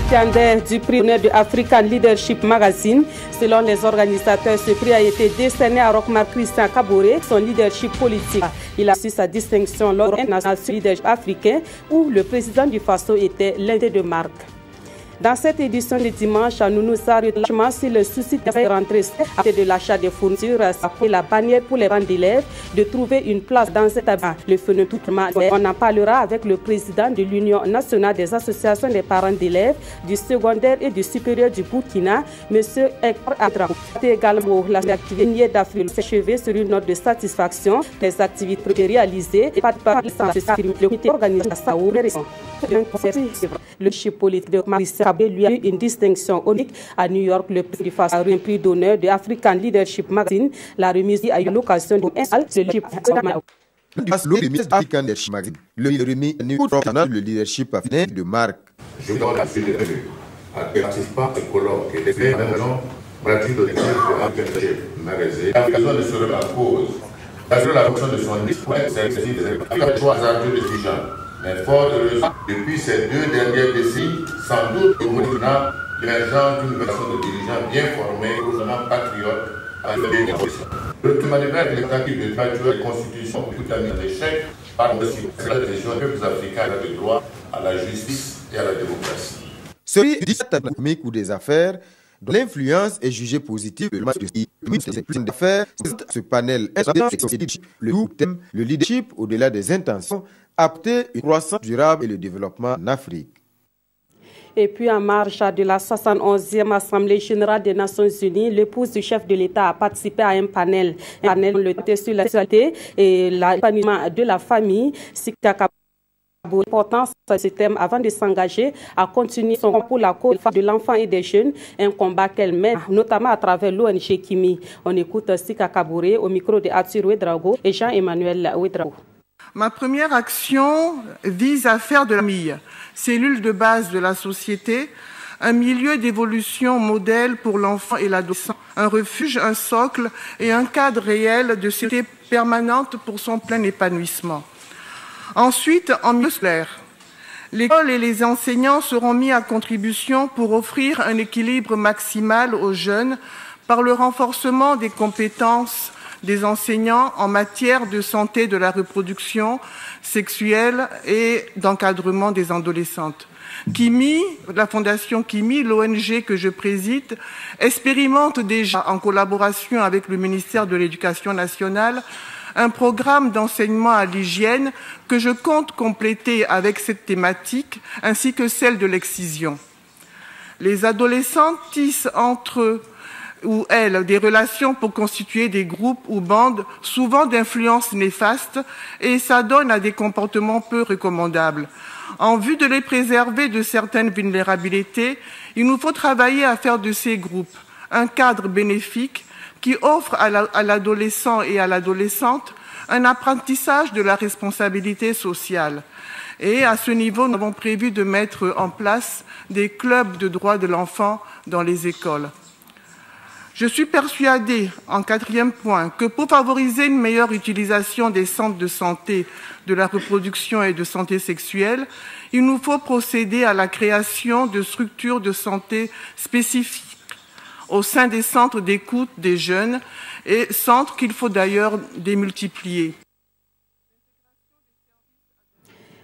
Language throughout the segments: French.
récipiendaire du prix de African Leadership Magazine. Selon les organisateurs, ce prix a été décerné à Roch-Marc Christian Kaboré, son leadership politique. Il a reçu sa distinction lors d'un leadership africain où le président du Faso était l'invité de marque. Dans cette édition de dimanche, nous nous arrêtons sur le souci de rentrer de l'achat des fournitures et la bannière pour les parents d'élèves de trouver une place dans cet abat. Le phénomène tout on en parlera avec le président de l'Union nationale des associations des parents d'élèves du secondaire et du supérieur du Burkina, M. Hector Adra. Également, l'activité d'Afrique s'achevait sur une note de satisfaction des activités réalisées et pas de le comité organisé le chef politique de Marissa lui a eu une distinction unique à New York. Le prix du Faso a eu un prix d'honneur de African Leadership Magazine. La remise a eu l'occasion de le leadership africain de marque. Je vous donne la suite à participants et colloques et des raisons gratuites de Leadership Magazine. L'occasion ne serait pas cause. La fonction de son discours est des choix ardus de dirigeants. Mais fort heureusement, depuis ces 2 dernières décennies, sans doute, au Burkina, l'émergence d'une version de dirigeants bien formés, heureusement patriotes, à le témoignage de l'état de facture et constitution tout à mis en échec par aussi la décision des peuples africains de droit à la justice et à la démocratie. Celui du secteur économique ou des affaires, dont l'influence est jugée positive de ce panel le thème, le leadership au-delà des intentions, apter une croissance durable et le développement en Afrique. Et puis en marge de la 71e Assemblée générale des Nations Unies, l'épouse du chef de l'État a participé à un panel le sur la sexualité et l'épanouissement de la famille. L'importance de ce thème avant de s'engager à continuer son combat pour la cause de l'enfant et des jeunes, un combat qu'elle mène notamment à travers l'ONG Kimi. On écoute Sika Kabouré au micro de Arthur Ouedraogo et Jean-Emmanuel Ouedraogo. Ma première action vise à faire de la famille, cellule de base de la société, un milieu d'évolution modèle pour l'enfant et l'adolescent, un refuge, un socle et un cadre réel de sécurité permanente pour son plein épanouissement. Ensuite, en milieu scolaire, l'école et les enseignants seront mis à contribution pour offrir un équilibre maximal aux jeunes par le renforcement des compétences des enseignants en matière de santé de la reproduction sexuelle et d'encadrement des adolescentes. Kimi, la Fondation Kimi, l'ONG que je préside, expérimente déjà en collaboration avec le ministère de l'Éducation nationale un programme d'enseignement à l'hygiène que je compte compléter avec cette thématique ainsi que celle de l'excision. Les adolescents tissent entre eux ou elles des relations pour constituer des groupes ou bandes souvent d'influence néfaste et s'adonnent à des comportements peu recommandables. En vue de les préserver de certaines vulnérabilités, il nous faut travailler à faire de ces groupes un cadre bénéfique qui offre à l'adolescent et à l'adolescente un apprentissage de la responsabilité sociale. Et à ce niveau, nous avons prévu de mettre en place des clubs de droits de l'enfant dans les écoles. Je suis persuadée, en 4e point, que pour favoriser une meilleure utilisation des centres de santé, de la reproduction et de santé sexuelle, il nous faut procéder à la création de structures de santé spécifiques au sein des centres d'écoute des jeunes et centres qu'il faut d'ailleurs démultiplier.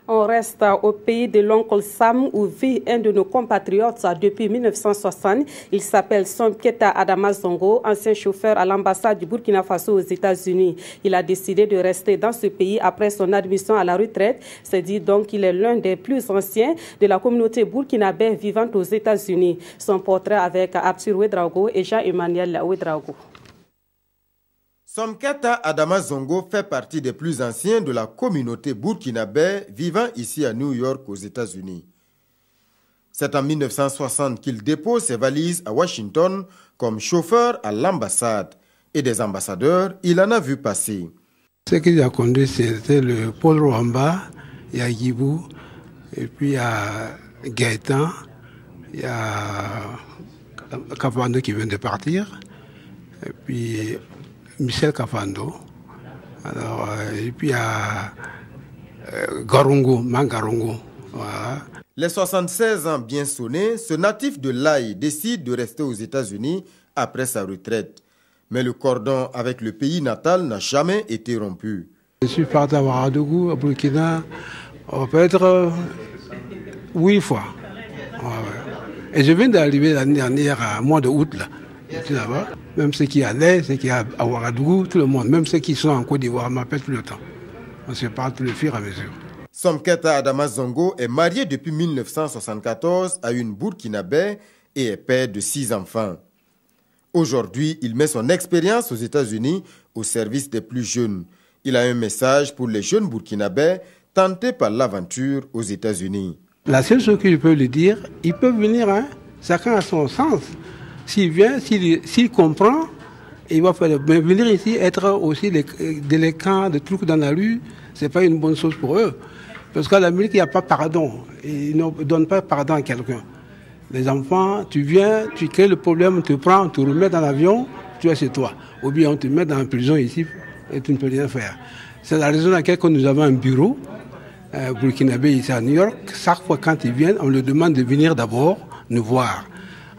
On reste au pays de l'oncle Sam où vit un de nos compatriotes depuis 1960. Il s'appelle Sompieta Adama Zongo, ancien chauffeur à l'ambassade du Burkina Faso aux États-Unis. Il a décidé de rester dans ce pays après son admission à la retraite. C'est dit donc qu'il est l'un des plus anciens de la communauté burkinabé vivant aux États-Unis. Son portrait avec Arthur Ouedraogo et Jean-Emmanuel Ouedraogo. Sompieta Adama Zongo fait partie des plus anciens de la communauté burkinabé vivant ici à New York aux États-Unis. C'est en 1960 qu'il dépose ses valises à Washington comme chauffeur à l'ambassade. Et des ambassadeurs, il en a vu passer. Ce qu'il a conduit, c'était le Paul Rwamba, il y a Yibou, et puis il y a Gaëtan, il y a Kafando qui vient de partir, et puis Michel Kafando, alors, et puis il y a Garungu, Mangarungu. Voilà. Les 76 ans bien sonnés, ce natif de l'Aï décide de rester aux États-Unis après sa retraite. Mais le cordon avec le pays natal n'a jamais été rompu. Je suis parti à Ouagadougou, à Burkina, peut-être 8 fois. Et je viens d'arriver l'année dernière, à mois d'août, là. J'étais là-bas. Même ceux qui allaient, ceux qui à Ouagadougou, tout le monde, même ceux qui sont en Côte d'Ivoire, m'appellent tout le temps. On se parle tout le fur et à mesure. Somketa Adama Zongo est marié depuis 1974 à une Burkinabé et est père de 6 enfants. Aujourd'hui, il met son expérience aux États-Unis au service des plus jeunes. Il a un message pour les jeunes Burkinabés tentés par l'aventure aux États-Unis. La seule chose que je peux lui dire, il peut venir, hein, chacun a son sens. S'il vient, s'il comprend, il va faire. Mais venir ici, être aussi délinquant, de trucs dans la rue, ce n'est pas une bonne chose pour eux. Parce qu'à l'Amérique, il n'y a pas pardon. Ils ne donnent pas pardon à quelqu'un. Les enfants, tu viens, tu crées le problème, tu prends, tu remets dans l'avion, tu es chez toi. Ou bien on te met dans la prison ici et tu ne peux rien faire. C'est la raison pour laquelle nous avons un bureau burkinabé ici à New York. Chaque fois quand ils viennent, on leur demande de venir d'abord nous voir.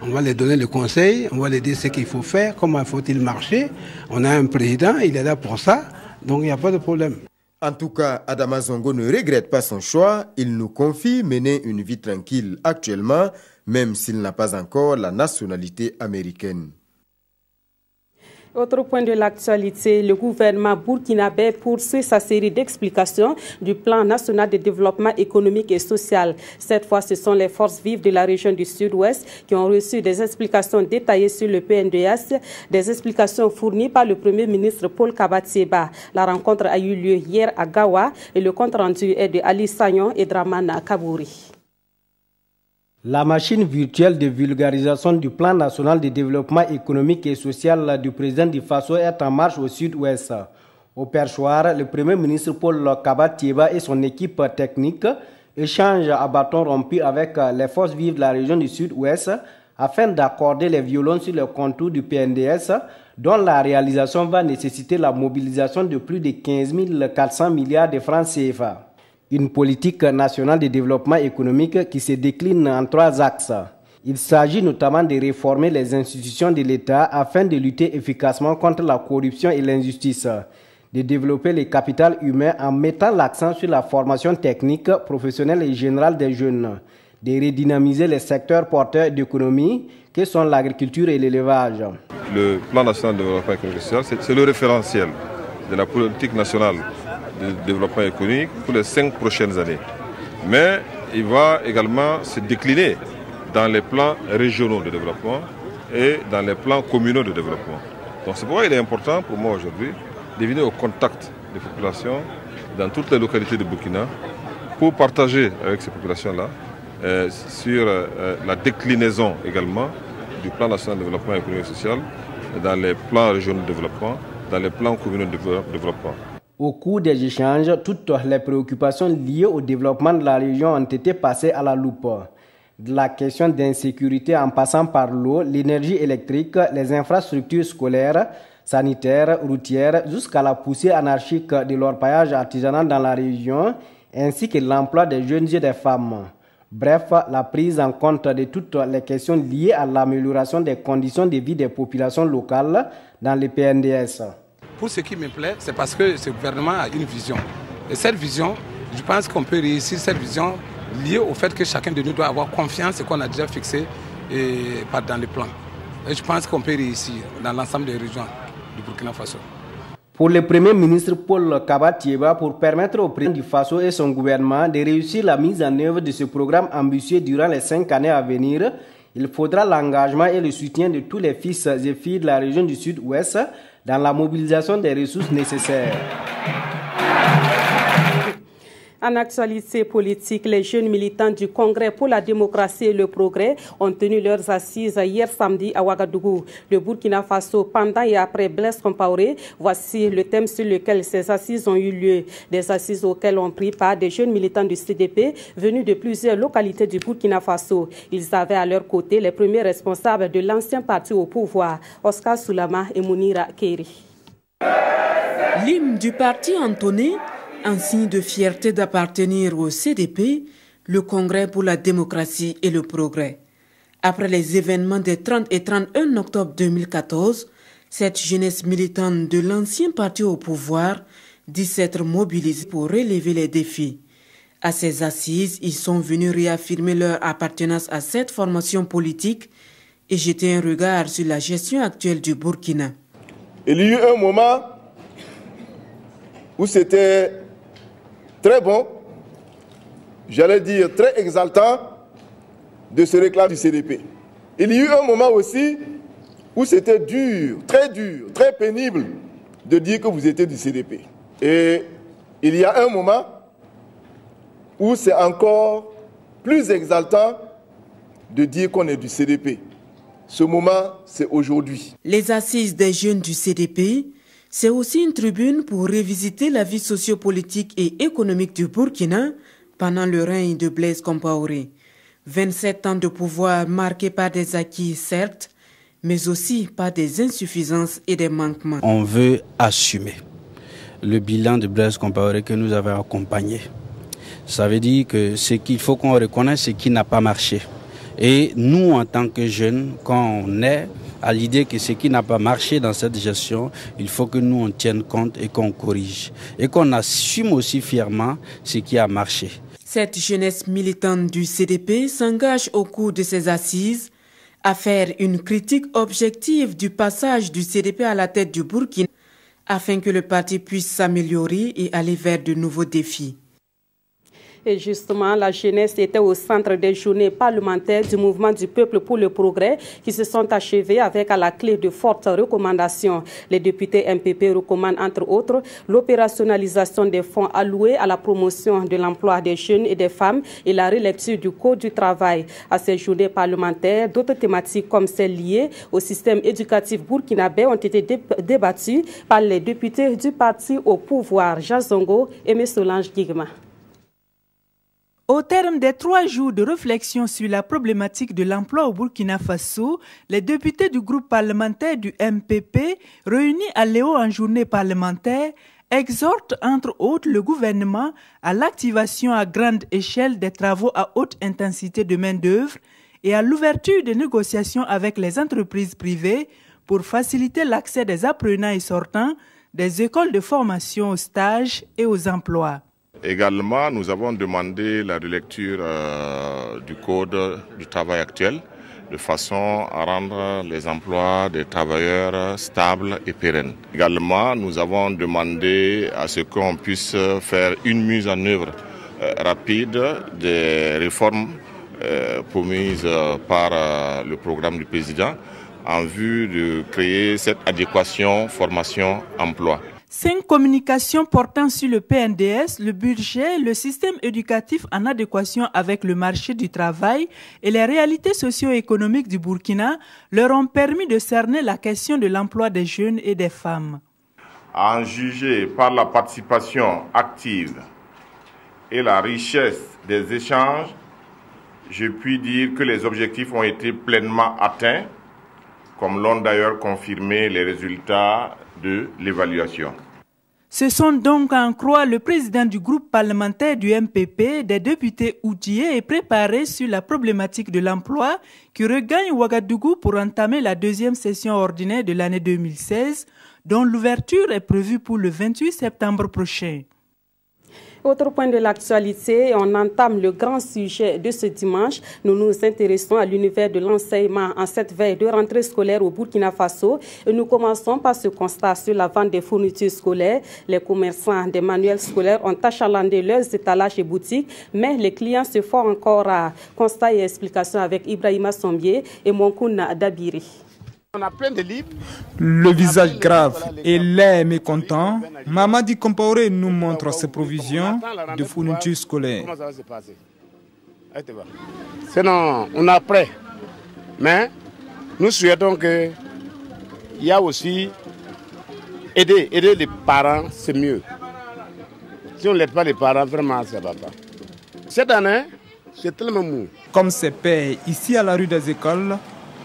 On va leur donner le conseil, on va leur dire ce qu'il faut faire, comment faut-il marcher. On a un président, il est là pour ça, donc il n'y a pas de problème. En tout cas, Adama Zongo ne regrette pas son choix. Il nous confie mener une vie tranquille actuellement, même s'il n'a pas encore la nationalité américaine. Autre point de l'actualité, le gouvernement burkinabé poursuit sa série d'explications du plan national de développement économique et social. Cette fois, ce sont les forces vives de la région du Sud-Ouest qui ont reçu des explications détaillées sur le PNDS, des explications fournies par le Premier ministre Paul Kabatieba. La rencontre a eu lieu hier à Gawa et le compte rendu est de Ali Sagnon et Dramana Kabouri. La machine virtuelle de vulgarisation du plan national de développement économique et social du président du Faso est en marche au sud-ouest. Au perchoir, le Premier ministre Paul Kabatieba et son équipe technique échangent à bâton rompu avec les forces vives de la région du sud-ouest afin d'accorder les violons sur le contour du PNDS, dont la réalisation va nécessiter la mobilisation de plus de 15 400 milliards de francs CFA. Une politique nationale de développement économique qui se décline en 3 axes. Il s'agit notamment de réformer les institutions de l'État afin de lutter efficacement contre la corruption et l'injustice, de développer le capital humain en mettant l'accent sur la formation technique, professionnelle et générale des jeunes, de redynamiser les secteurs porteurs d'économie que sont l'agriculture et l'élevage. Le plan national de développement économique et social, c'est le référentiel de la politique nationale de développement économique pour les 5 prochaines années. Mais il va également se décliner dans les plans régionaux de développement et dans les plans communaux de développement. Donc c'est pourquoi il est important pour moi aujourd'hui de venir au contact des populations dans toutes les localités de Burkina pour partager avec ces populations-là sur la déclinaison également du plan national de développement économique et social dans les plans régionaux de développement, dans les plans communaux de développement. Au cours des échanges, toutes les préoccupations liées au développement de la région ont été passées à la loupe. De la question d'insécurité en passant par l'eau, l'énergie électrique, les infrastructures scolaires, sanitaires, routières, jusqu'à la poussée anarchique de l'orpaillage artisanal dans la région, ainsi que l'emploi des jeunes et des femmes. Bref, la prise en compte de toutes les questions liées à l'amélioration des conditions de vie des populations locales dans les PNDS. Pour ce qui me plaît, c'est parce que ce gouvernement a une vision. Et cette vision, je pense qu'on peut réussir cette vision liée au fait que chacun de nous doit avoir confiance et qu'on a déjà fixé dans les plans. Et je pense qu'on peut réussir dans l'ensemble des régions du Burkina Faso. Pour le Premier ministre Paul Kabatieba, pour permettre au président du Faso et son gouvernement de réussir la mise en œuvre de ce programme ambitieux durant les 5 années à venir, il faudra l'engagement et le soutien de tous les fils et filles de la région du Sud-Ouest dans la mobilisation des ressources nécessaires. En actualité politique, les jeunes militants du Congrès pour la démocratie et le progrès ont tenu leurs assises hier samedi à Ouagadougou. Le Burkina Faso, pendant et après Blaise Compaoré, voici le thème sur lequel ces assises ont eu lieu. Des assises auxquelles ont pris part des jeunes militants du CDP venus de plusieurs localités du Burkina Faso. Ils avaient à leur côté les premiers responsables de l'ancien parti au pouvoir, Oscar Soulama et Mounira Kéri. L'hymne du parti entonné, un signe de fierté d'appartenir au CDP, le Congrès pour la démocratie et le progrès. Après les événements des 30 et 31 octobre 2014, cette jeunesse militante de l'ancien parti au pouvoir dit s'être mobilisée pour relever les défis. À ces assises, ils sont venus réaffirmer leur appartenance à cette formation politique et jeter un regard sur la gestion actuelle du Burkina. Il y a eu un moment où c'était très bon, j'allais dire très exaltant, de se réclamer du CDP. Il y a eu un moment aussi où c'était dur, très pénible de dire que vous étiez du CDP. Et il y a un moment où c'est encore plus exaltant de dire qu'on est du CDP. Ce moment, c'est aujourd'hui. Les assises des jeunes du CDP, c'est aussi une tribune pour revisiter la vie sociopolitique et économique du Burkina pendant le règne de Blaise Compaoré. 27 ans de pouvoir marqués par des acquis, certes, mais aussi par des insuffisances et des manquements. On veut assumer le bilan de Blaise Compaoré que nous avons accompagné. Ça veut dire que ce qu'il faut qu'on reconnaisse, ce qui n'a pas marché. Et nous, en tant que jeunes, quand on est à l'idée que ce qui n'a pas marché dans cette gestion, il faut que nous on tienne compte et qu'on corrige. Et qu'on assume aussi fièrement ce qui a marché. Cette jeunesse militante du CDP s'engage au cours de ces assises à faire une critique objective du passage du CDP à la tête du Burkina afin que le parti puisse s'améliorer et aller vers de nouveaux défis. Et justement, la jeunesse était au centre des journées parlementaires du mouvement du peuple pour le progrès qui se sont achevées avec à la clé de fortes recommandations. Les députés MPP recommandent entre autres l'opérationnalisation des fonds alloués à la promotion de l'emploi des jeunes et des femmes et la relecture du Code du travail. À ces journées parlementaires, d'autres thématiques comme celles liées au système éducatif burkinabé ont été débattues par les députés du parti au pouvoir, Jean Zongo et M. Solange Guigma. Au terme des 3 jours de réflexion sur la problématique de l'emploi au Burkina Faso, les députés du groupe parlementaire du MPP, réunis à Léo en journée parlementaire, exhortent entre autres le gouvernement à l'activation à grande échelle des travaux à haute intensité de main-d'œuvre et à l'ouverture des négociations avec les entreprises privées pour faciliter l'accès des apprenants et sortants des écoles de formation aux stages et aux emplois. Également, nous avons demandé la relecture du Code du travail actuel de façon à rendre les emplois des travailleurs stables et pérennes. Également, nous avons demandé à ce qu'on puisse faire une mise en œuvre rapide des réformes promises par le programme du président en vue de créer cette adéquation formation-emploi. 5 communications portant sur le PNDS, le budget, le système éducatif en adéquation avec le marché du travail et les réalités socio-économiques du Burkina leur ont permis de cerner la question de l'emploi des jeunes et des femmes. À en juger par la participation active et la richesse des échanges, je puis dire que les objectifs ont été pleinement atteints, comme l'ont d'ailleurs confirmé les résultats de l'évaluation. Ce sont donc à en croire le président du groupe parlementaire du MPP, des députés outillés et préparés sur la problématique de l'emploi qui regagne Ouagadougou pour entamer la 2e session ordinaire de l'année 2016, dont l'ouverture est prévue pour le 28 septembre prochain. Autre point de l'actualité, on entame le grand sujet de ce dimanche. Nous nous intéressons à l'univers de l'enseignement en cette veille de rentrée scolaire au Burkina Faso. Et nous commençons par ce constat sur la vente des fournitures scolaires. Les commerçants des manuels scolaires ont achalandé leurs étalages et boutiques, mais les clients se font encore rares. Constat et explication avec Ibrahima Sombier et Monkouna Dabiri. On a plein de livres. Le visage grave et l'air mécontent, Mamadi Compaoré nous montre ses provisions de fournitures scolaires. Comment ça va se passer? Sinon, on est prêt. Mais nous souhaitons qu'il y a aussi aider les parents, c'est mieux. Si on n'aide pas les parents, vraiment, ça ne va pas. Cette année, c'est tellement mou. Comme ses pairs ici à la rue des Écoles,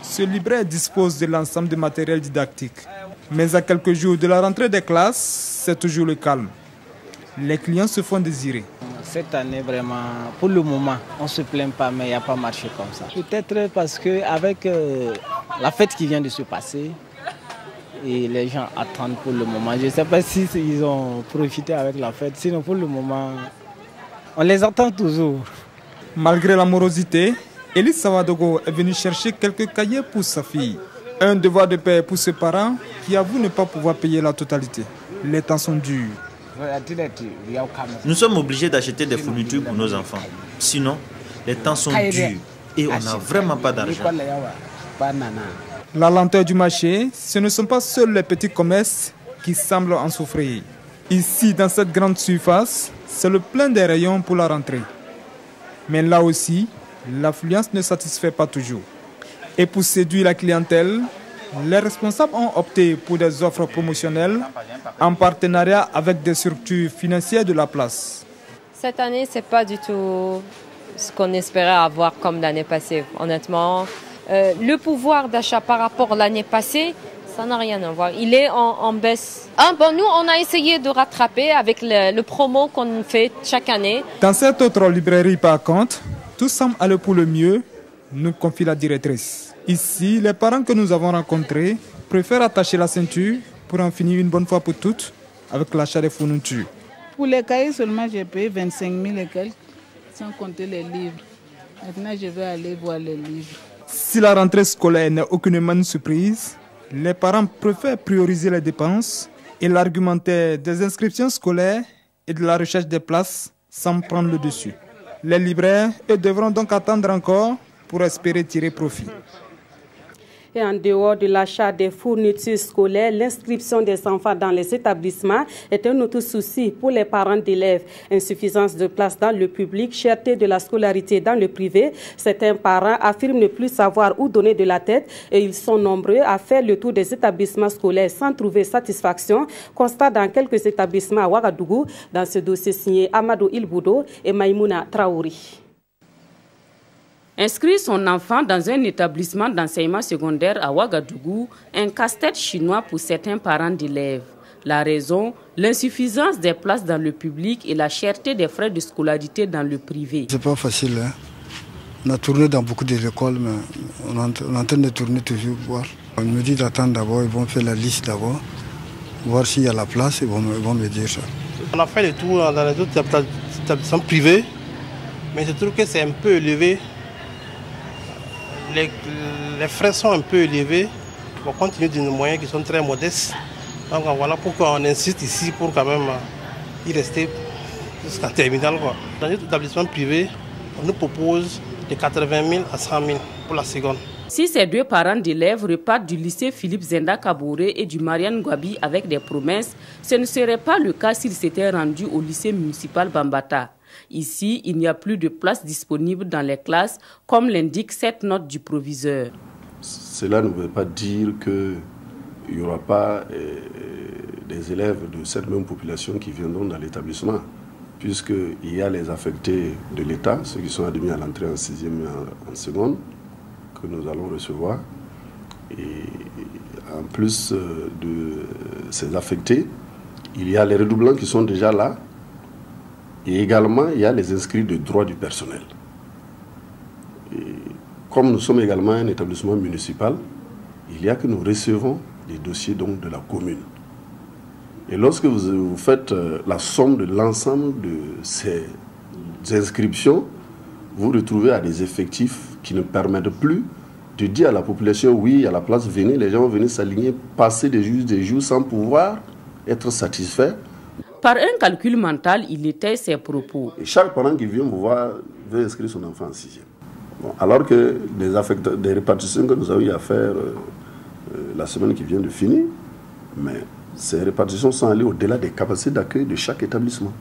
ce libraire dispose de l'ensemble du matériel didactique. Mais à quelques jours de la rentrée des classes, c'est toujours le calme. Les clients se font désirer. Cette année, vraiment, pour le moment, on ne se plaint pas, mais il n'y a pas marché comme ça. Peut-être parce qu'avec la fête qui vient de se passer, et les gens attendent pour le moment. Je ne sais pas si ils ont profité avec la fête, sinon pour le moment, on les attend toujours. Malgré la morosité, Elise Savadogo est venue chercher quelques cahiers pour sa fille. Un devoir de paix pour ses parents qui avouent ne pas pouvoir payer la totalité. Les temps sont durs. Nous sommes obligés d'acheter des fournitures pour nos enfants. Sinon, les temps sont durs et on n'a vraiment pas d'argent. La lenteur du marché, ce ne sont pas seuls les petits commerces qui semblent en souffrir. Ici, dans cette grande surface, c'est le plein des rayons pour la rentrée. Mais là aussi, l'affluence ne satisfait pas toujours. Et pour séduire la clientèle, les responsables ont opté pour des offres promotionnelles en partenariat avec des structures financières de la place. Cette année, ce n'est pas du tout ce qu'on espérait avoir comme l'année passée, honnêtement. Le pouvoir d'achat par rapport à l'année passée, ça n'a rien à voir. Il est en baisse. Nous, on a essayé de rattraper avec le promo qu'on fait chaque année. Dans cette autre librairie, par contre, tout semble aller pour le mieux, nous confie la directrice. Ici, les parents que nous avons rencontrés préfèrent attacher la ceinture pour en finir une bonne fois pour toutes avec l'achat des fournitures. Pour les cahiers seulement, j'ai payé 25 000 et quelques, sans compter les livres. Maintenant, je vais aller voir les livres. Si la rentrée scolaire n'est aucunement une surprise, les parents préfèrent prioriser les dépenses et l'argumentaire des inscriptions scolaires et de la recherche des places sans prendre le dessus. Les libraires, eux, devront donc attendre encore pour espérer tirer profit. Et en dehors de l'achat des fournitures scolaires, l'inscription des enfants dans les établissements est un autre souci pour les parents d'élèves. Insuffisance de place dans le public, cherté de la scolarité dans le privé. Certains parents affirment ne plus savoir où donner de la tête et ils sont nombreux à faire le tour des établissements scolaires sans trouver satisfaction. Constat dans quelques établissements à Ouagadougou. Dans ce dossier signé Amadou Ilboudo et Maïmouna Traouri. Inscrire son enfant dans un établissement d'enseignement secondaire à Ouagadougou, un casse-tête chinois pour certains parents d'élèves. La raison, l'insuffisance des places dans le public et la cherté des frais de scolarité dans le privé. C'est pas facile, hein? On a tourné dans beaucoup d'écoles, mais on est en train de tourner toujours pour voir. On me dit d'attendre d'abord, ils vont faire la liste d'abord, voir s'il y a la place, ils vont me dire ça. On a fait le tour dans les autres établissements privés, mais je trouve que c'est un peu élevé. Les frais sont un peu élevés, compte tenu de nos moyens qui sont très modestes. Donc voilà pourquoi on insiste ici pour quand même y rester jusqu'en terminale. Dans les établissements privés, on nous propose de 80 000 à 100 000 pour la seconde. Si ces deux parents d'élèves repartent du lycée Philippe Zenda Kaboré et du Marianne Gwabi avec des promesses, ce ne serait pas le cas s'ils s'étaient rendus au lycée municipal Bambata. Ici, il n'y a plus de place disponible dans les classes, comme l'indique cette note du proviseur. Cela ne veut pas dire qu'il n'y aura pas des élèves de cette même population qui viendront dans l'établissement, puisqu'il y a les affectés de l'État, ceux qui sont admis à l'entrée en 6e et en seconde, que nous allons recevoir. Et en plus de ces affectés, il y a les redoublants qui sont déjà là. Et également, il y a les inscrits de droit du personnel. Et comme nous sommes également un établissement municipal, il y a que nous recevons les dossiers donc, de la commune. Et lorsque vous faites la somme de l'ensemble de ces inscriptions, vous retrouvez à des effectifs qui ne permettent plus de dire à la population, oui, à la place, venez, les gens vont venir s'aligner, passer des jours sans pouvoir être satisfaits. Par un calcul mental, il étaye ses propos. Et chaque parent qui vient vous voir veut inscrire son enfant en 6e. Bon, alors que des répartitions que nous avons eu à faire la semaine qui vient de finir, mais ces répartitions sont allées au-delà des capacités d'accueil de chaque établissement.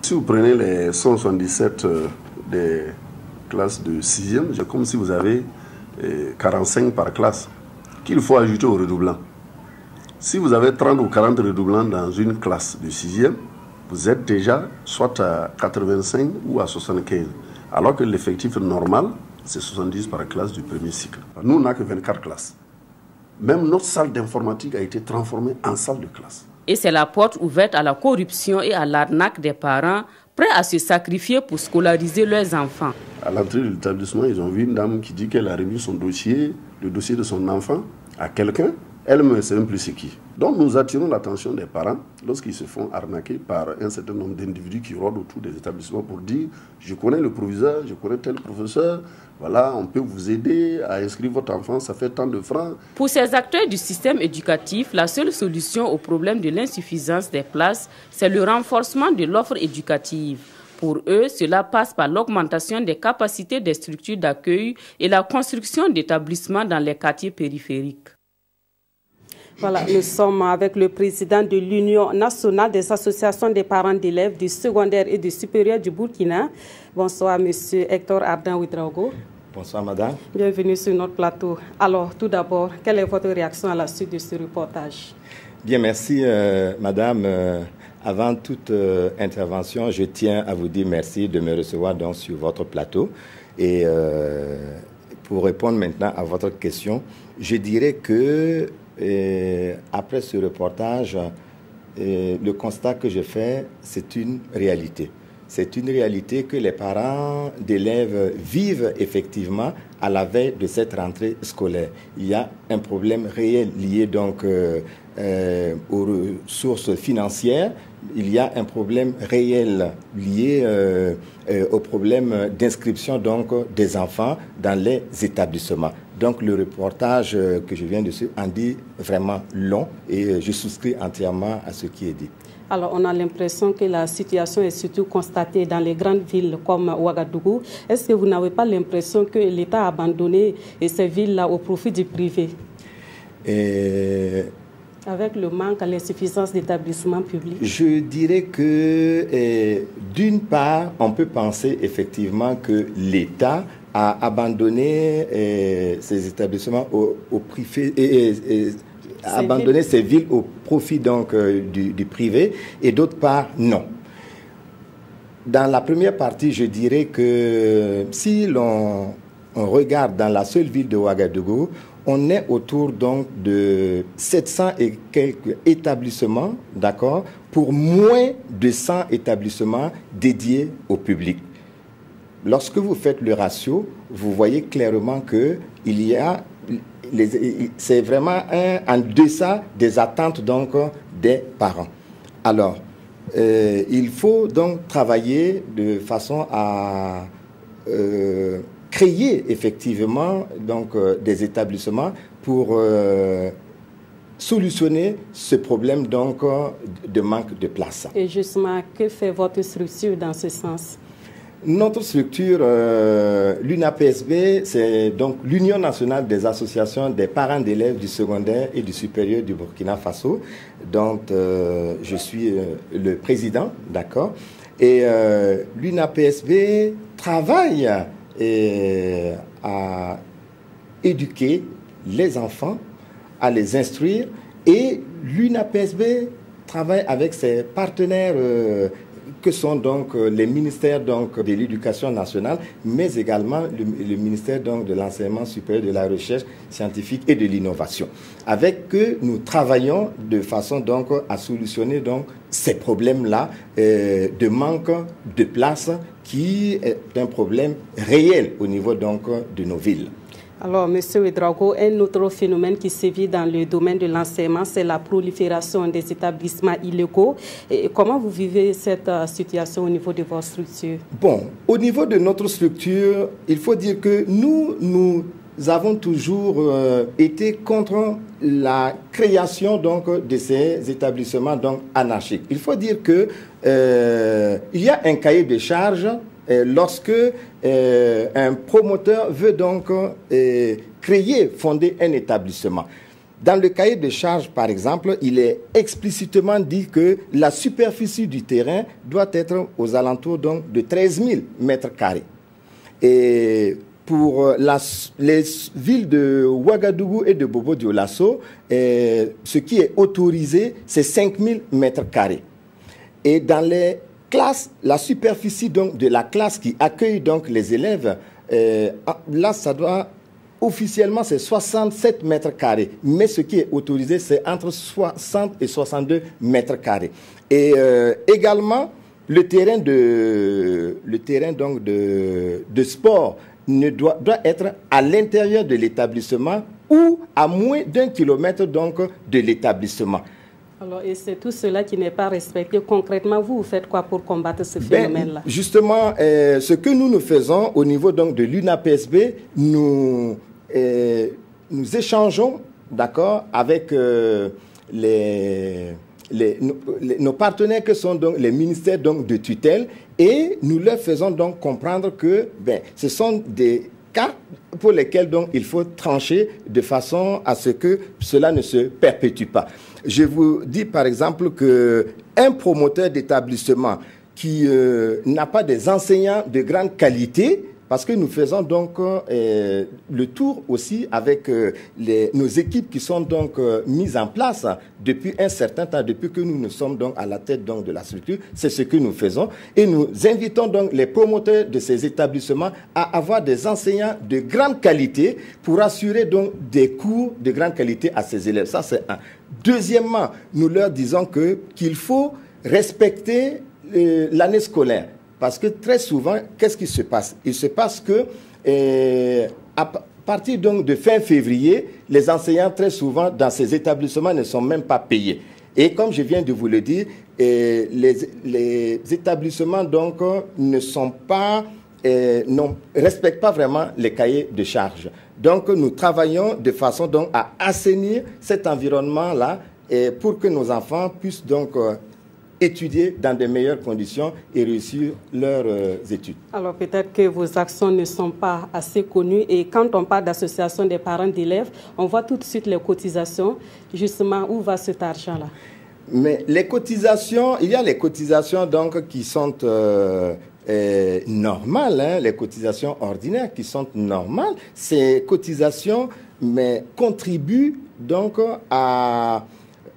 Si vous prenez les 177 des classes de 6e, c'est comme si vous avez 45 par classe qu'il faut ajouter aux redoublants. Si vous avez 30 ou 40 redoublants dans une classe de 6e, vous êtes déjà soit à 85 ou à 75. Alors que l'effectif normal, c'est 70 par classe du premier cycle. Nous, on n'a que 24 classes. Même notre salle d'informatique a été transformée en salle de classe. Et c'est la porte ouverte à la corruption et à l'arnaque des parents prêts à se sacrifier pour scolariser leurs enfants. À l'entrée de l'établissement, ils ont vu une dame qui dit qu'elle a remis son dossier, le dossier de son enfant, à quelqu'un. Elle ne sait même plus c'est qui. Donc nous attirons l'attention des parents lorsqu'ils se font arnaquer par un certain nombre d'individus qui rôdent autour des établissements pour dire « je connais le proviseur, je connais tel professeur, voilà, on peut vous aider à inscrire votre enfant, ça fait tant de francs. » Pour ces acteurs du système éducatif, la seule solution au problème de l'insuffisance des places, c'est le renforcement de l'offre éducative. Pour eux, cela passe par l'augmentation des capacités des structures d'accueil et la construction d'établissements dans les quartiers périphériques. Voilà, nous sommes avec le président de l'Union nationale des associations des parents d'élèves du secondaire et du supérieur du Burkina. Bonsoir, monsieur Hector Ardan Ouedraogo. Bonsoir, madame. Bienvenue sur notre plateau. Alors, tout d'abord, quelle est votre réaction à la suite de ce reportage? Bien, merci, madame. Avant toute intervention, je tiens à vous dire merci de me recevoir donc sur votre plateau. Et pour répondre maintenant à votre question, je dirais que après ce reportage, le constat que je fais, c'est une réalité. C'est une réalité que les parents d'élèves vivent effectivement à la veille de cette rentrée scolaire. Il y a un problème réel lié donc aux ressources financières. Il y a un problème réel lié au problème d'inscription donc des enfants dans les établissements. Donc le reportage que je viens de suivre en dit vraiment long et je souscris entièrement à ce qui est dit. Alors, on a l'impression que la situation est surtout constatée dans les grandes villes comme Ouagadougou. Est-ce que vous n'avez pas l'impression que l'État a abandonné ces villes-là au profit du privé? Avec le manque, l'insuffisance d'établissements publics? Je dirais que, d'une part, on peut penser effectivement que l'État a abandonné ces établissements au privé abandonner ces villes au profit donc du privé, et d'autre part, non. Dans la première partie, je dirais que si l'on regarde dans la seule ville de Ouagadougou, on est autour donc de 700 et quelques établissements, d'accord, pour moins de 100 établissements dédiés au public. Lorsque vous faites le ratio, vous voyez clairement que il y a c'est vraiment en deçà des attentes donc des parents. Alors, il faut donc travailler de façon à créer effectivement donc des établissements pour solutionner ce problème donc de manque de place. Et justement, que fait votre structure dans ce sens? Notre structure, l'UNAPSB, c'est donc l'Union nationale des associations des parents d'élèves du secondaire et du supérieur du Burkina Faso, dont je suis le président, d'accord. Et l'UNAPSB travaille à éduquer les enfants, à les instruire, et l'UNAPSB travaille avec ses partenaires que sont donc les ministères donc de l'Éducation nationale, mais également le ministère donc de l'Enseignement supérieur, de la Recherche scientifique et de l'Innovation. Avec eux, nous travaillons de façon donc à solutionner donc ces problèmes-là de manque de place qui est un problème réel au niveau donc de nos villes. Alors, M. Ouedraogo, un autre phénomène qui sévit dans le domaine de l'enseignement, c'est la prolifération des établissements illégaux. Et comment vous vivez cette situation au niveau de votre structure? Bon, au niveau de notre structure, il faut dire que nous avons toujours été contre la création donc de ces établissements donc anarchiques. Il faut dire que il y a un cahier de charges lorsque un promoteur veut donc fonder un établissement. Dans le cahier de charges, par exemple, il est explicitement dit que la superficie du terrain doit être aux alentours donc de 13 000 mètres carrés. Et pour les villes de Ouagadougou et de Bobo-Dioulasso, ce qui est autorisé, c'est 5 000 mètres carrés. Et dans les classes, la superficie donc de la classe qui accueille donc les élèves, là ça doit officiellement c'est 67 mètres carrés, mais ce qui est autorisé c'est entre 60 et 62 mètres carrés. Et également le terrain donc de sport doit être à l'intérieur de l'établissement ou à moins d'1 kilomètre donc de l'établissement. Alors, et c'est tout cela qui n'est pas respecté. Concrètement, vous faites quoi pour combattre ce phénomène-là? Justement, ce que nous faisons au niveau donc de l'UNAPSB, nous échangeons, d'accord, avec nos partenaires que sont donc les ministères donc de tutelle, et nous leur faisons donc comprendre que ce sont des cas pour lesquels donc il faut trancher de façon à ce que cela ne se perpétue pas. Je vous dis par exemple qu'un promoteur d'établissement qui n'a pas des enseignants de grande qualité, parce que nous faisons donc le tour aussi avec nos équipes qui sont donc mises en place depuis un certain temps, depuis que nous sommes donc à la tête donc de la structure. C'est ce que nous faisons. Et nous invitons donc les promoteurs de ces établissements à avoir des enseignants de grande qualité pour assurer donc des cours de grande qualité à ces élèves. Ça, c'est un. Deuxièmement, nous leur disons qu'il faut respecter l'année scolaire. Parce que très souvent, qu'est-ce qui se passe? Il se passe que à partir donc de fin février, les enseignants très souvent dans ces établissements ne sont même pas payés. Et comme je viens de vous le dire, les établissements donc ne respectent pas vraiment les cahiers de charges. Donc nous travaillons de façon donc à assainir cet environnement-là pour que nos enfants puissent donc étudier dans de meilleures conditions et réussir leurs études. Alors peut-être que vos actions ne sont pas assez connues, et quand on parle d'association des parents d'élèves, on voit tout de suite les cotisations. Justement, où va cet argent-là? Mais les cotisations, il y a les cotisations donc qui sont normales, hein, les cotisations ordinaires qui sont normales. Ces cotisations contribuent donc à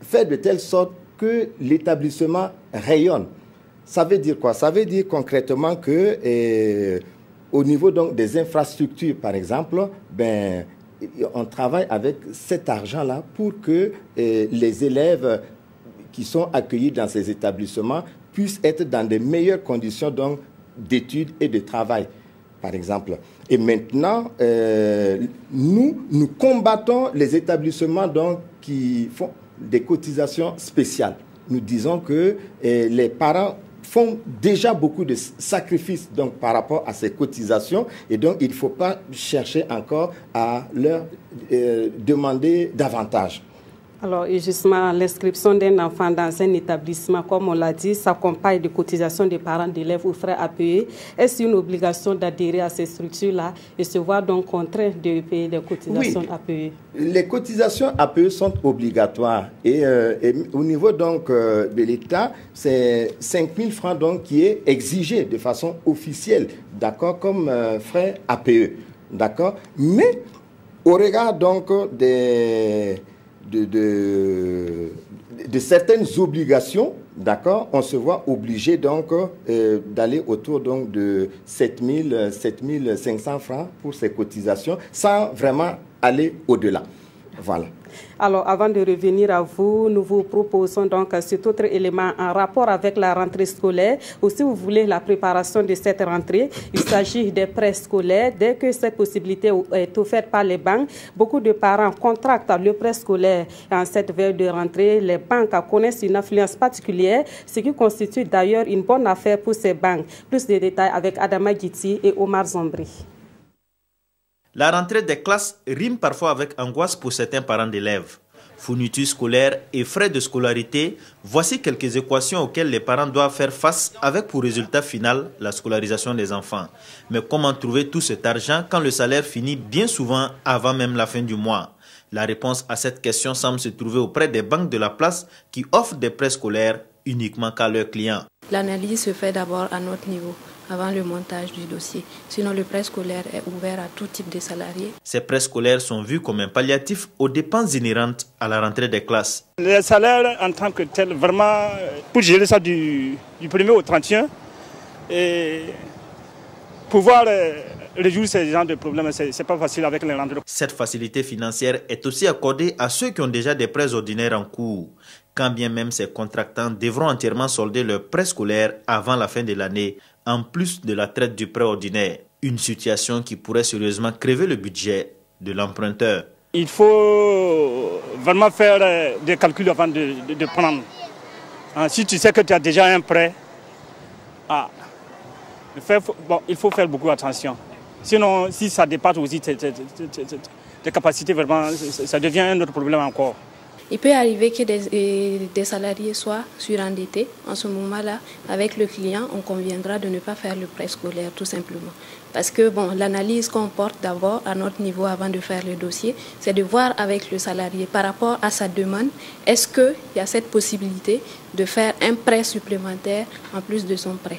faire de telle sorte que l'établissement rayonne. Ça veut dire quoi? Ça veut dire concrètement que au niveau donc des infrastructures, par exemple, on travaille avec cet argent-là pour que les élèves qui sont accueillis dans ces établissements puissent être dans de meilleures conditions donc d'études et de travail, par exemple. Et maintenant, nous combattons les établissements donc qui font des cotisations spéciales. Nous disons que les parents font déjà beaucoup de sacrifices donc, par rapport à ces cotisations, et donc il ne faut pas chercher encore à leur demander davantage. Alors, et justement, l'inscription d'un enfant dans un établissement, comme on l'a dit, s'accompagne de cotisations des parents d'élèves ou frais à payer. Est-ce une obligation d'adhérer à ces structures-là et se voir donc contraint de payer des cotisations à payer? Les cotisations à payer sont obligatoires. Et au niveau donc de l'État, c'est 5 000 francs donc, qui est exigé de façon officielle, d'accord, comme frais à payer, d'accord. Mais au regard donc de certaines obligations, d'accord, on se voit obligé donc d'aller autour donc de 7 500 francs pour ces cotisations, sans vraiment aller au-delà. Voilà. Alors, avant de revenir à vous, nous vous proposons donc cet autre élément en rapport avec la rentrée scolaire, ou si vous voulez la préparation de cette rentrée. Il s'agit des prêts scolaires. Dès que cette possibilité est offerte par les banques, beaucoup de parents contractent le prêt scolaire. En cette veille de rentrée, les banques connaissent une influence particulière, ce qui constitue d'ailleurs une bonne affaire pour ces banques. Plus de détails avec Adama Giti et Omar Zombri. La rentrée des classes rime parfois avec angoisse pour certains parents d'élèves. Fournitures scolaires et frais de scolarité, voici quelques équations auxquelles les parents doivent faire face avec pour résultat final la scolarisation des enfants. Mais comment trouver tout cet argent quand le salaire finit bien souvent avant même la fin du mois? La réponse à cette question semble se trouver auprès des banques de la place qui offrent des prêts scolaires uniquement qu'à leurs clients. L'analyse se fait d'abord à notre niveau, avant le montage du dossier. Sinon, le prêt scolaire est ouvert à tout type de salariés. Ces prêts scolaires sont vus comme un palliatif aux dépenses inhérentes à la rentrée des classes. Les salaires en tant que tel, vraiment, pour gérer ça du 1er au 31, et pouvoir résoudre ces genres de problèmes, ce n'est pas facile avec les rentrées. Cette facilité financière est aussi accordée à ceux qui ont déjà des prêts ordinaires en cours, quand bien même ces contractants devront entièrement solder leurs prêts scolaires avant la fin de l'année, en plus de la traite du prêt ordinaire. Une situation qui pourrait sérieusement crever le budget de l'emprunteur. Il faut vraiment faire des calculs avant de prendre. Si tu sais que tu as déjà un prêt, il faut faire beaucoup attention. Sinon, si ça dépasse aussi tes capacités, vraiment, ça devient un autre problème encore. Il peut arriver que des salariés soient surendettés. En ce moment-là, avec le client, on conviendra de ne pas faire le prêt scolaire, tout simplement. Parce que l'analyse qu'on porte d'abord à notre niveau avant de faire le dossier, c'est de voir avec le salarié par rapport à sa demande, est-ce qu'il y a cette possibilité de faire un prêt supplémentaire en plus de son prêt.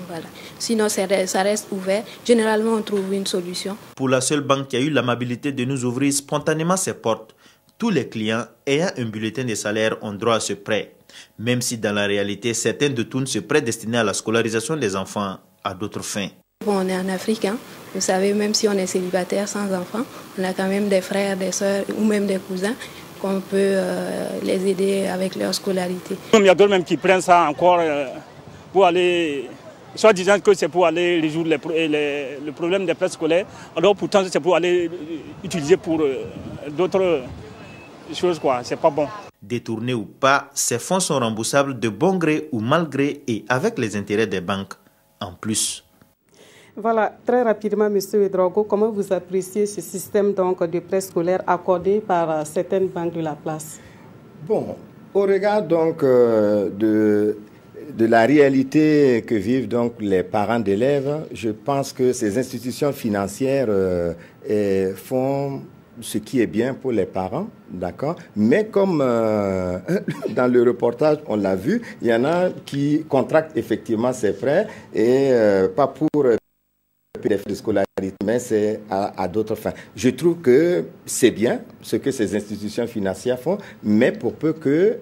Voilà. Sinon, ça reste ouvert. Généralement, on trouve une solution. Pour la seule banque qui a eu l'amabilité de nous ouvrir spontanément ses portes, tous les clients ayant un bulletin de salaire ont droit à ce prêt, même si dans la réalité, certains détournent ce prêt destiné à la scolarisation des enfants à d'autres fins. On est en Afrique, hein. Vous savez, même si on est célibataire sans enfants, on a quand même des frères, des sœurs ou même des cousins qu'on peut les aider avec leur scolarité. Il y a d'autres même qui prennent ça encore pour aller, soit disant que c'est pour aller résoudre le problème des prêts scolaires, alors pourtant c'est pour aller utiliser pour d'autres choses, quoi. C'est pas bon. Détournés ou pas, ces fonds sont remboursables de bon gré ou mal gré et avec les intérêts des banques en plus. Voilà, très rapidement, M. Ouedraogo, comment vous appréciez ce système de prêt scolaire accordé par certaines banques de la place? Bon, au regard de la réalité que vivent les parents d'élèves, je pense que ces institutions financières font ce qui est bien pour les parents, d'accord. Mais comme dans le reportage, on l'a vu, il y en a qui contractent effectivement ces prêts et pas pour des frais de scolarité, mais c'est à d'autres fins. Je trouve que c'est bien ce que ces institutions financières font, mais pour peu que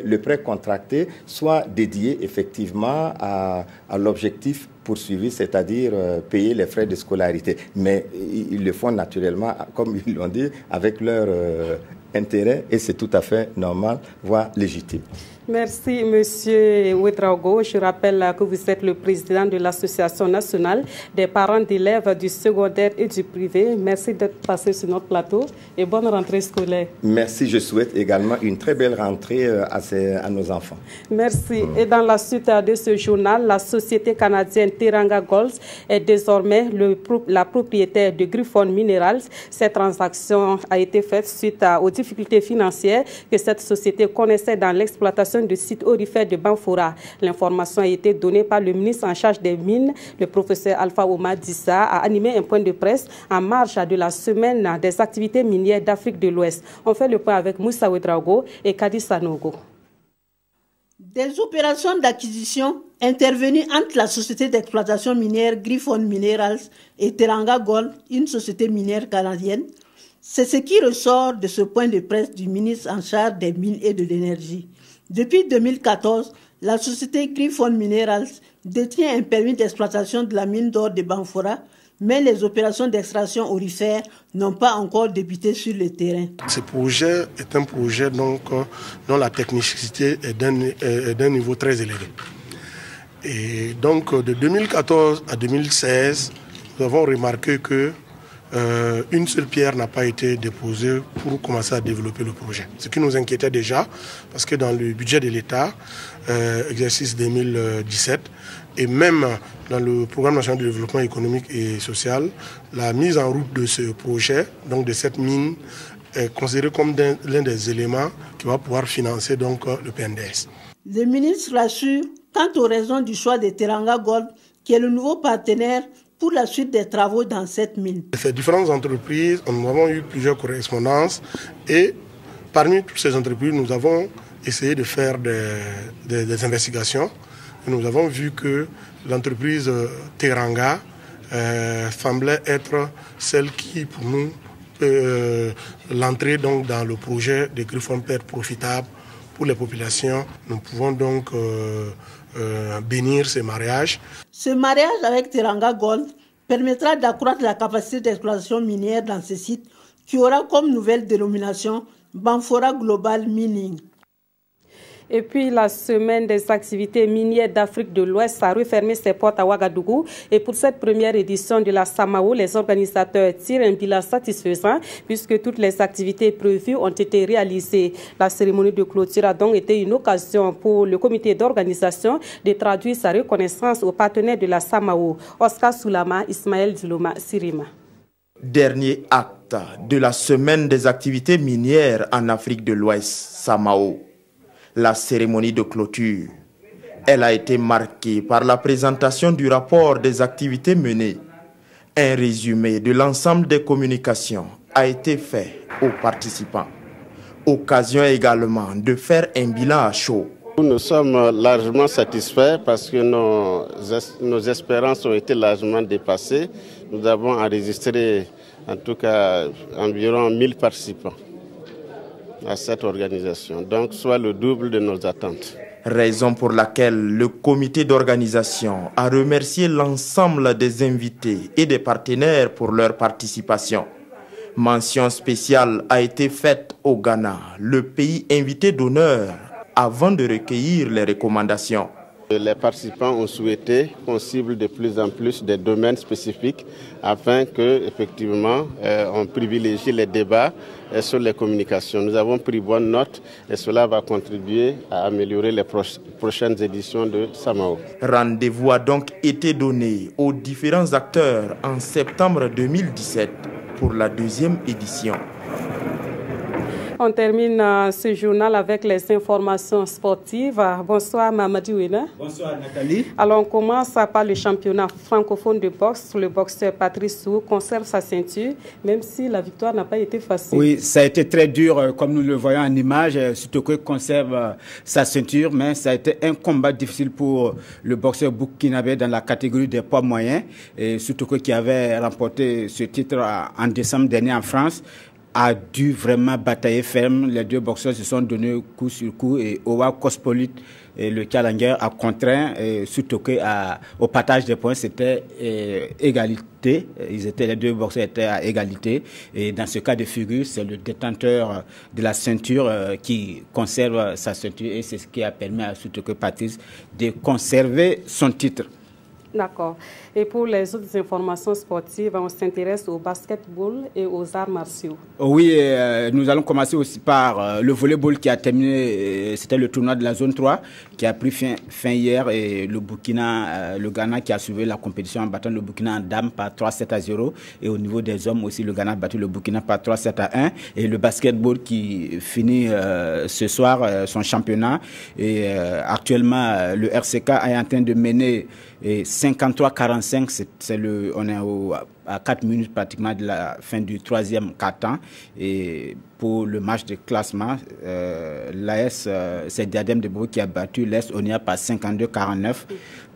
le prêt contracté soit dédié effectivement à l'objectif poursuivi, c'est-à-dire payer les frais de scolarité. Mais ils le font naturellement, comme ils l'ont dit, avec leur intérêt, et c'est tout à fait normal, voire légitime. Merci, M. Ouedraogo. Je rappelle que vous êtes le président de l'Association nationale des parents d'élèves du secondaire et du privé. Merci d'être passé sur notre plateau et bonne rentrée scolaire. Merci, je souhaite également une très belle rentrée à nos enfants. Merci. Et dans la suite de ce journal, la société canadienne Teranga Gold est désormais la propriétaire de Griffon Minerals. Cette transaction a été faite suite aux difficultés financières que cette société connaissait dans l'exploitation du site aurifère de Banfora. L'information a été donnée par le ministre en charge des mines, le professeur Alpha Oumar Dissa, a animé un point de presse en marge de la semaine des activités minières d'Afrique de l'Ouest. On fait le point avec Moussa Ouedraogo et Kadi Sanogo. Des opérations d'acquisition intervenues entre la société d'exploitation minière Griffon Minerals et Teranga Gold, une société minière canadienne, c'est ce qui ressort de ce point de presse du ministre en charge des mines et de l'énergie. Depuis 2014, la société Griffon Minerals détient un permis d'exploitation de la mine d'or de Banfora, mais les opérations d'extraction aurifère n'ont pas encore débuté sur le terrain. Ce projet est un projet dont la technicité est d'un niveau très élevé. Et donc de 2014 à 2016, nous avons remarqué que une seule pierre n'a pas été déposée pour commencer à développer le projet. Ce qui nous inquiétait déjà, parce que dans le budget de l'État, exercice 2017, et même dans le programme national de développement économique et social, la mise en route de ce projet, donc de cette mine, est considérée comme l'un des éléments qui va pouvoir financer donc le PNDS. Le ministre rassure quant aux raisons du choix de Teranga Gold, qui est le nouveau partenaire pour la suite des travaux dans cette mine. Ces différentes entreprises, nous avons eu plusieurs correspondances et parmi toutes ces entreprises, nous avons essayé de faire des investigations. Et nous avons vu que l'entreprise Teranga semblait être celle qui, pour nous, l'entrée donc dans le projet de Griffon peut être profitable pour les populations. Nous pouvons donc bénir ce mariage. Ce mariage avec Teranga Gold permettra d'accroître la capacité d'exploitation minière dans ces sites qui aura comme nouvelle dénomination Banfora Global Mining. Et puis la semaine des activités minières d'Afrique de l'Ouest a refermé ses portes à Ouagadougou. Et pour cette première édition de la SAMAO, les organisateurs tirent un bilan satisfaisant puisque toutes les activités prévues ont été réalisées. La cérémonie de clôture a donc été une occasion pour le comité d'organisation de traduire sa reconnaissance aux partenaires de la SAMAO. Oscar Soulama, Ismaël Duloma, Sirima. Dernier acte de la semaine des activités minières en Afrique de l'Ouest, SAMAO. La cérémonie de clôture. Elle a été marquée par la présentation du rapport des activités menées. Un résumé de l'ensemble des communications a été fait aux participants. Occasion également de faire un bilan à chaud. Nous sommes largement satisfaits parce que nos espérances ont été largement dépassées. Nous avons enregistré en tout cas environ 1000 participants à cette organisation, donc soit le double de nos attentes. Raison pour laquelle le comité d'organisation a remercié l'ensemble des invités et des partenaires pour leur participation. Mention spéciale a été faite au Ghana, le pays invité d'honneur, avant de recueillir les recommandations. Les participants ont souhaité qu'on cible de plus en plus des domaines spécifiques afin que, effectivement, on privilégie les débats sur les communications. Nous avons pris bonne note et cela va contribuer à améliorer les prochaines éditions de SAMAO. Rendez-vous a donc été donné aux différents acteurs en septembre 2017 pour la deuxième édition. On termine ce journal avec les informations sportives. Bonsoir Mamadi Ouena. Bonsoir Nathalie. Alors on commence par le championnat francophone de boxe. Le boxeur Patrice Sou conserve sa ceinture, même si la victoire n'a pas été facile. Oui, ça a été très dur, comme nous le voyons en image, surtout qu'il conserve sa ceinture, mais ça a été un combat difficile pour le boxeur burkinabé dans la catégorie des poids moyens, et surtout qui avait remporté ce titre en décembre dernier en France. A dû vraiment batailler ferme. Les deux boxeurs se sont donnés coup sur coup et Owa Kospolite, le challenger, a contraint, surtout au partage des points, c'était égalité. Les deux boxeurs étaient à égalité. Et dans ce cas de figure, c'est le détenteur de la ceinture qui conserve sa ceinture et c'est ce qui a permis à surtout Patrice de conserver son titre. D'accord. Et pour les autres informations sportives, on s'intéresse au basketball et aux arts martiaux. Oui, nous allons commencer aussi par le volleyball qui a terminé, c'était le tournoi de la zone 3 qui a pris fin hier et le Ghana qui a suivi la compétition en battant le Burkina en dames par 3-7-0 et au niveau des hommes aussi le Ghana a battu le Burkina par 3-7-1 et le basketball qui finit ce soir son championnat et actuellement le RCK est en train de mener 53-45, on est à 4 minutes pratiquement de la fin du troisième quart-temps. Et pour le match de classement, l'AS, c'est Diadème de Bourg qui a battu l'AS Onia par 52-49.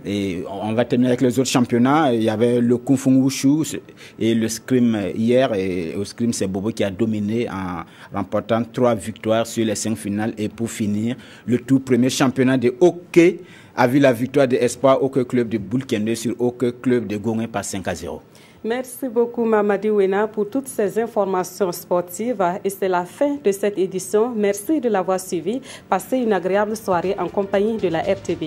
Et on va terminer avec les autres championnats. Il y avait le Kung Fu Wushu et le Scrim hier. Et au Scrim, c'est Bobo qui a dominé en remportant 3 victoires sur les 5 finales. Et pour finir, le tout premier championnat de hockey a vu la victoire de Espoir Hockey Club de Boulkende sur Hockey Club de Gongé par 5-0. Merci beaucoup Mamadi Ouena pour toutes ces informations sportives et c'est la fin de cette édition. Merci de l'avoir suivi. Passez une agréable soirée en compagnie de la RTB.